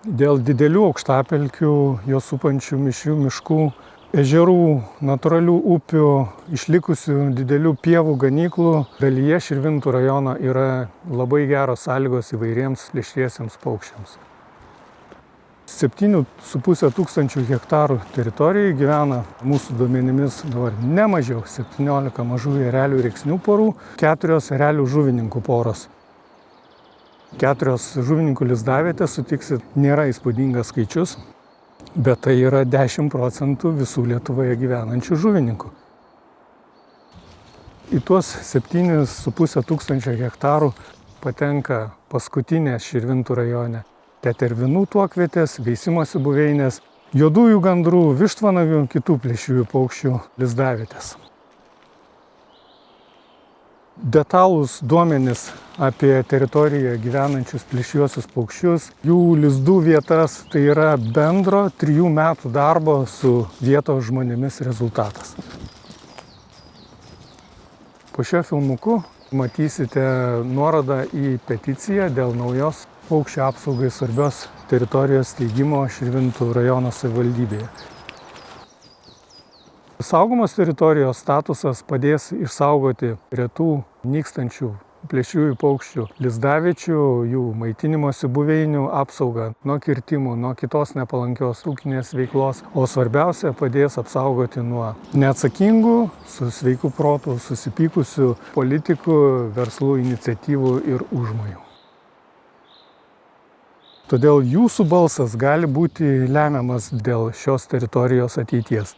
Dėl didelių aukštapelkių, jos supančių mišrių miškų, ežerų, natūralių upių, išlikusių didelių pievų ganyklų dalyje Širvintų rajono yra labai geros sąlygos įvairiems plėšriesiems paukščiams. 7,5 tūkstančių hektarų teritorijoje gyvena mūsų duomenimis dabar ne mažiau 17 mažųjų erelių rėksnių porų, 4 erelių žuvininkų poros. 4 žuvininkų lizdavietės, sutiksit, nėra įspūdingas skaičius, bet tai yra 10% visų Lietuvoje gyvenančių žuvininkų. Į tuos 7,5 tūkstančio hektarų patenka paskutinės Širvintų rajone tetervinų tuokvietės, veisimosi buveinės, juodųjų gandrų, vištvanagių, kitų plėšriųjų paukščių lizdavietės. Detalūs duomenys apie teritorijoje gyvenančius plėšriuosius paukščius, jų lizdų vietas, tai yra bendro 3 metų darbo su vietos žmonėmis rezultatas. Po šio filmuku matysite nuorodą į peticiją dėl naujos paukščių apsaugai svarbios teritorijos steigimo Širvintų rajono savivaldybėje. Saugomos teritorijos statusas padės išsaugoti retų nykstančių plėšriųjų paukščių lizdaviečių, jų maitinimosi buveinių apsaugą nuo kirtimų, nuo kitos nepalankios ūkinės veiklos, o svarbiausia padės apsaugoti nuo neatsakingų, su sveiku protu susipykusių politikų, verslų iniciatyvų ir užmojų. Todėl jūsų balsas gali būti lemiamas dėl šios teritorijos ateities.